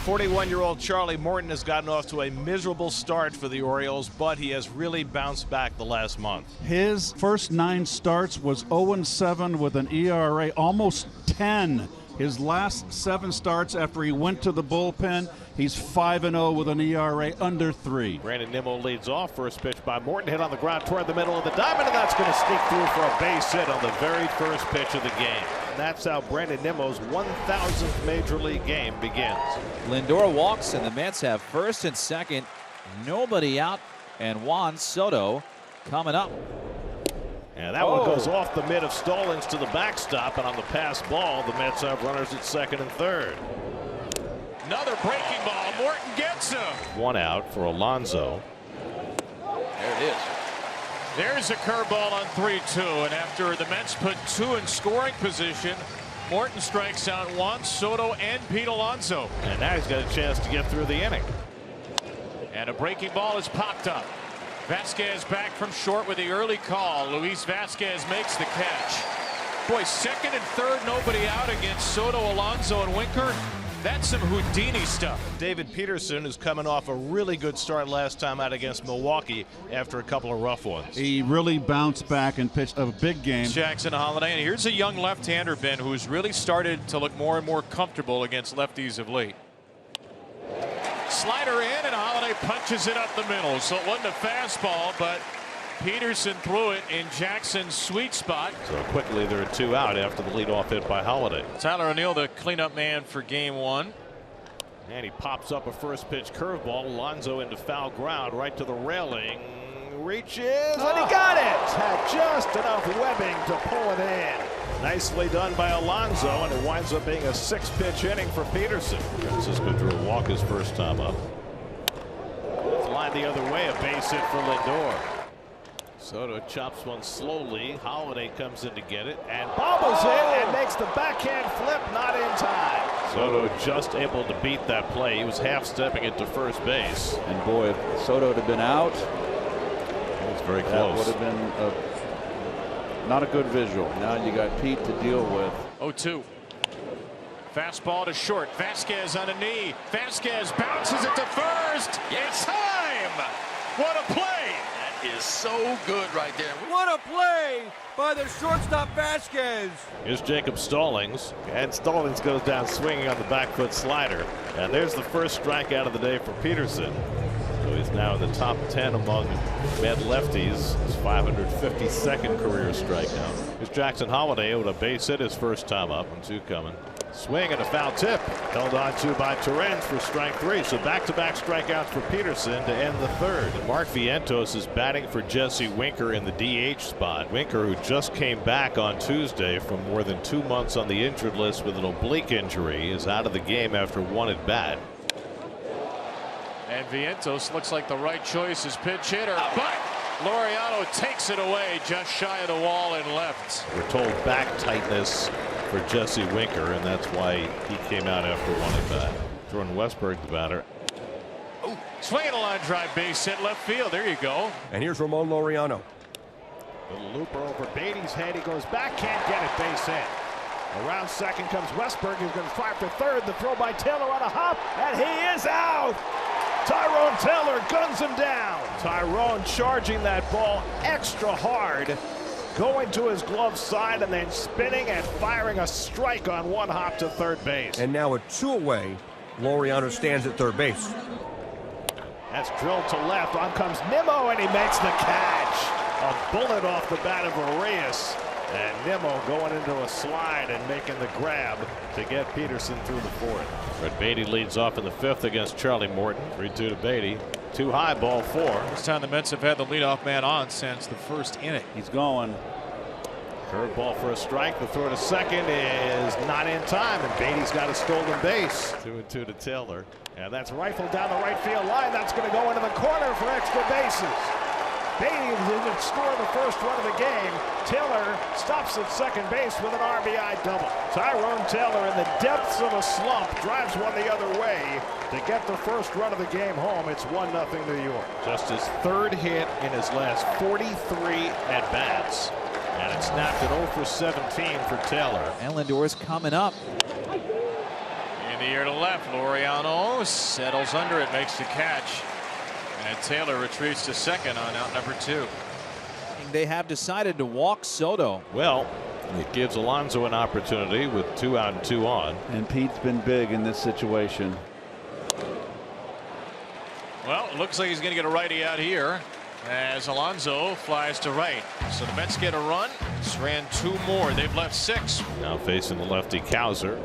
41-year-old Charlie Morton has gotten off to a miserable start for the Orioles, but he has really bounced back the last month. His first 9 starts was 0-7 with an ERA almost 10. His last 7 starts after he went to the bullpen, he's 5-0 with an ERA under 3. Brandon Nimmo leads off. First pitch by Morton, hit on the ground toward the middle of the diamond, and that's going to sneak through for a base hit on the very first pitch of the game. And that's how Brandon Nimmo's 1,000th Major League game begins. Lindor walks, and the Mets have first and second. Nobody out, and Juan Soto coming up. And that one goes off the mid of Stallings to the backstop, and on the pass ball, the Mets have runners at second and third. Another breaking ball. Morton gets him. 1 out for Alonso. There it is. There's a curveball on 3-2, and after the Mets put 2 in scoring position, Morton strikes out Juan Soto and Pete Alonso. And now he's got a chance to get through the inning. And a breaking ball is popped up. Vasquez back from short with the early call. Luis Vasquez makes the catch. Boy, second and third, nobody out against Soto, Alonso, and Winker. That's some Houdini stuff. David Peterson is coming off a really good start last time out against Milwaukee after a couple of rough ones. He really bounced back and pitched a big game. Jackson Holliday, and here's a young left-hander, Ben, who's really started to look more and more comfortable against lefties of late. Slider in, and Holliday punches it up the middle. So it wasn't a fastball, but Peterson threw it in Jackson's sweet spot. So quickly there are 2 out after the leadoff hit by Holliday. Tyler O'Neill, the cleanup man for game 1. And he pops up a first pitch curveball. Alonso into foul ground right to the railing. Reaches, and he got it! Had just enough webbing to pull it in. Nicely done by Alonso, and it winds up being a 6-pitch inning for Peterson. Francisco drew a walk his first time up. It's lined the other way, a base hit for Lindor. Soto chops one slowly. Holliday comes in to get it and bobbles it and makes the backhand flip, not in time. Soto just able to beat that play. He was half stepping it to first base. And boy, if Soto had been out, it's very close. That would have been not a good visual. Now you got Pete to deal with. 0-2. Fastball to short. Vasquez on a knee. Vasquez bounces it to first. It's time. What a play. Is so good right there. What a play by the shortstop Vasquez. Here's Jacob Stallings, and Stallings goes down swinging on the back foot slider, and there's the first strikeout of the day for Peterson. So he's now in the top 10 among Met lefties. His 552nd career strikeout. Here's Jackson Holliday able to base hit his first time up, and 2 coming. Swing and a foul tip, held on to by Torrens for strike 3. So back-to-back strikeouts for Peterson to end the third. Mark Vientos is batting for Jesse Winker in the DH spot. Winker, who just came back on Tuesday from more than 2 months on the injured list with an oblique injury, is out of the game after 1 at bat. And Vientos looks like the right choice as pitch hitter, but Laureano takes it away just shy of the wall and left. We're told back tightness for Jesse Winker, and that's why he came out after 1 at bat. Jordan Westberg, the batter. Oh, swinging a line drive base hit left field. There you go. And here's Ramon Laureano. Little looper over Beatty's head. He goes back, can't get it, base hit. Around second comes Westberg, who's going to fly for third. The throw by Taylor on a hop, and he is out. Tyrone Taylor guns him down. Tyrone charging that ball extra hard, going to his glove side and then spinning and firing a strike on 1 hop to third base. And now a 2 away. Laureano stands at third base. That's drilled to left. On comes Nimmo, and he makes the catch. A bullet off the bat of Arias. And Nimmo going into a slide and making the grab to get Peterson through the 4th. Fred Beatty leads off in the 5th against Charlie Morton. 3-2 to Beatty. 2 high, ball 4. This time the Mets have had the leadoff man on since the first inning. He's going. Curveball for a strike. The throw to second is not in time, and Beatty's got a stolen base. 2-2 to Taylor. And that's rifled down the right field line. That's going to go into the corner for extra bases. Beatty didn't score the first run of the game. Taylor stops at second base with an RBI double. Tyrone Taylor, in the depths of a slump, drives one the other way to get the first run of the game home. It's 1-0 New York. Just his 3rd hit in his last 43 at-bats. And it snapped at 0 for 17 for Taylor. And Lindor is coming up. In the air to left, Laureano settles under it, makes the catch, and Taylor retreats to second on out number 2. They have decided to walk Soto. Well, it gives Alonso an opportunity with 2 out and 2 on. And Pete's been big in this situation. Well, it looks like he's going to get a righty out here as Alonso flies to right. So the Mets get a run. It's ran 2 more. They've left 6. Now facing the lefty Cowser.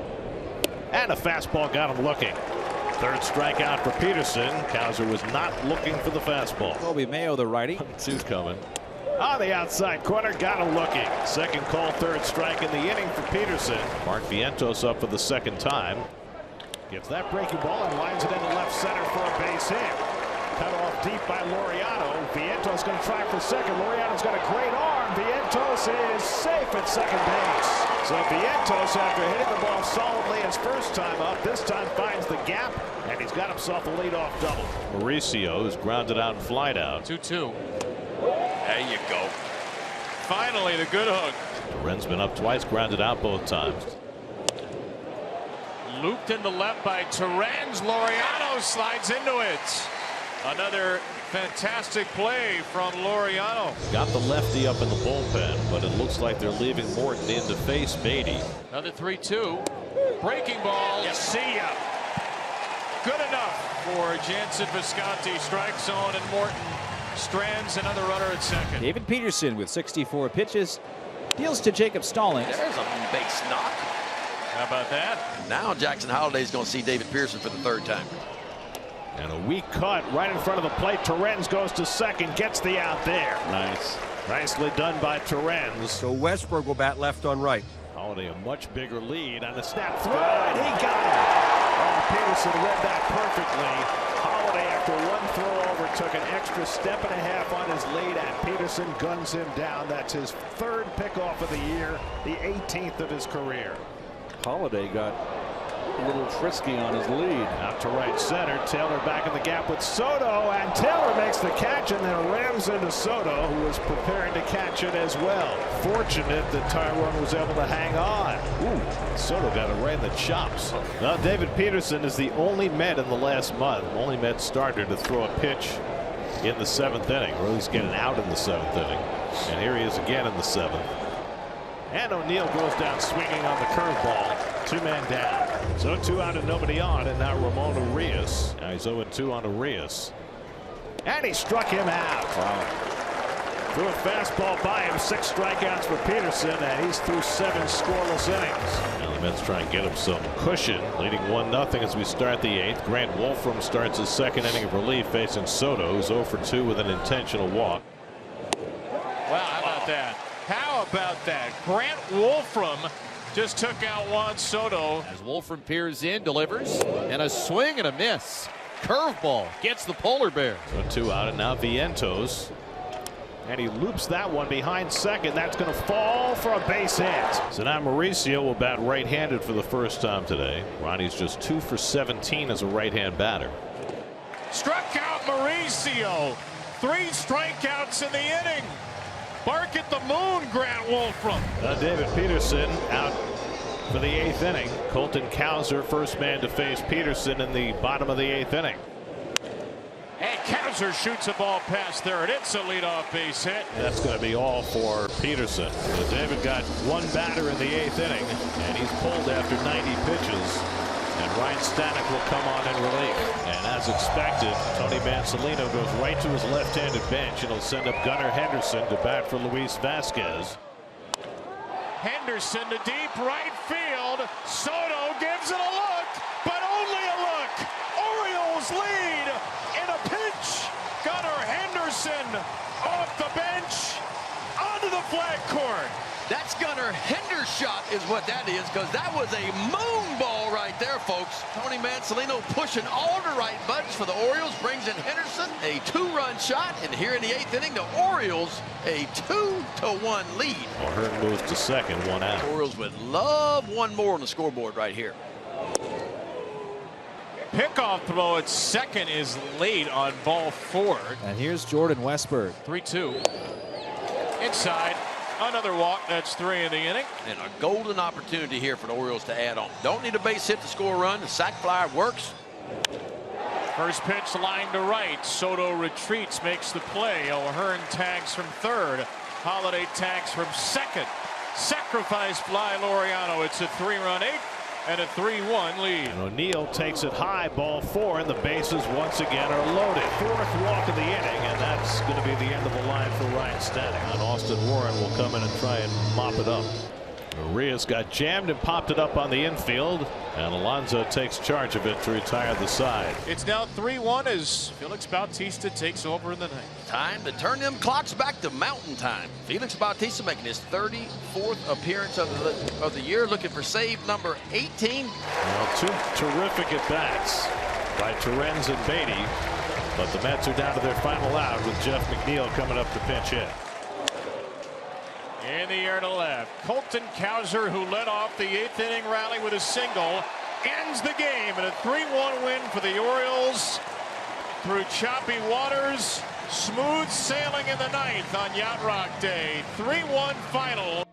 And a fastball got him looking. 3rd strikeout for Peterson. Cowser was not looking for the fastball. Colby Mayo, the righty. 2's coming. On the outside corner, got him looking. 2nd call, 3rd strike in the inning for Peterson. Mark Vientos up for the 2nd time. Gets that breaking ball and lines it into left center for a base hit. Cut off deep by Laureano. Vientos going to try for second. Laureano's got a great arm. Vientos is safe at second base. So Vientos, after hitting the ball solidly his first time up, this time finds the gap, and he's got himself a leadoff double. Mauricio is grounded out and flied out. 2-2. There you go. Finally, the good hook. Loren's been up twice, grounded out both times. Looped into left by Torrens. Laureano slides into it. Another fantastic play from Laureano. Got the lefty up in the bullpen, but it looks like they're leaving Morton in to face Beatty. Another 3-2. Breaking ball. See ya. Good enough for Jansen Visconti. Strike zone, and Morton strands another runner at second. David Peterson with 64 pitches deals to Jacob Stallings. There's a base knock. How about that? Now Jackson Holliday's going to see David Pearson for the 3rd time. And a weak cut right in front of the plate. Torrens goes to second, gets the out there. Nice. Nicely done by Torrens. So Westberg will bat left on right. Holiday a much bigger lead on the snap throw, and he got it. Oh, Peterson read that perfectly. Holiday, after 1 throw over, took an extra step and a half on his lead, and Peterson guns him down. That's his 3rd pickoff of the year, the 18th of his career. Holiday got a little frisky on his lead. Out to right center. Taylor back in the gap with Soto, and Taylor makes the catch and then rams into Soto, who was preparing to catch it as well. Fortunate that Tyrone was able to hang on. Ooh, Soto got it right in the chops. Now David Peterson is the only Met in the last month, only Met starter to throw a pitch in the 7th inning, or at least get an out in the 7th inning. And here he is again in the 7th. And O'Neill goes down swinging on the curveball. 2-man down. So 2 out and nobody on, and now Ramon Urias. Now he's 0-2 on Urias. And he struck him out. Wow. Threw a fastball by him. 6 strikeouts for Peterson, and he's through 7 scoreless innings. Now the Mets try and get him some cushion, leading 1-0 as we start the 8th. Grant Wolfram starts his 2nd inning of relief facing Soto, who's 0-2 with an intentional walk. Wow, how about that? How about that? Grant Wolfram just took out Juan Soto. As Wolfram peers in, delivers, and a swing and a miss. Curveball gets the polar bear. So 2 out, and now Vientos. And he loops that one behind second. That's going to fall for a base hit. So now Mauricio will bat right-handed for the first time today. Ronnie's just 2 for 17 as a right-hand batter. Struck out Mauricio. 3 strikeouts in the inning. Bark at the moon, Grant Wolfram. David Peterson out for the 8th inning. Colton Cowser, first man to face Peterson in the bottom of the 8th inning. And Cowser shoots a ball past third. It's a leadoff base hit. That's going to be all for Peterson. So David got 1 batter in the 8th inning, and he's pulled after 90 pitches. And Ryan Stanek will come on in relief. And as expected, Tony Mansolino goes right to his left-handed bench, and he'll send up Gunnar Henderson to bat for Luis Vasquez. Henderson to deep right field. Soto gives it a look, but only a look. Orioles lead in a pinch. Gunnar Henderson off the bench onto the flag court. That's Gunnar Hender's shot is what that is, because that was a moon ball right there, folks. Tony Mansolino pushing all the right buttons for the Orioles, brings in Henderson, a 2-run shot, and here in the 8th inning, the Orioles a 2-1 lead. Well, Hearn moves to second, 1 out. The Orioles would love 1 more on the scoreboard right here. Pickoff throw at second is late on ball 4. And here's Jordan Westberg. 3-2. Inside. Another walk. That's 3 in the inning. And a golden opportunity here for the Orioles to add on. Don't need a base hit to score a run. The sac fly works. First pitch line to right. Soto retreats, makes the play. O'Hearn tags from third. Holiday tags from second. Sacrifice fly Laureano. It's a 3-run 8th and a 3-1 lead. And O'Neill takes it high, ball 4, and the bases once again are loaded. 4th walk of the inning, and that's going to be the end of the line for Ryan Stanton. And Austin Warren will come in and try and mop it up. Urias got jammed and popped it up on the infield, and Alonso takes charge of it to retire the side. It's now 3-1 as Felix Bautista takes over in the ninth. Time to turn them clocks back to mountain time. Felix Bautista making his 34th appearance of the year, looking for save number 18. Well, 2 terrific at-bats by Torrens and Beatty, but the Mets are down to their final out with Jeff McNeil coming up to pinch hit. In the air to left, Colton Cowser, who led off the 8th inning rally with a single, ends the game in a 3-1 win for the Orioles through choppy waters. Smooth sailing in the ninth on Yacht Rock Day. 3-1 final.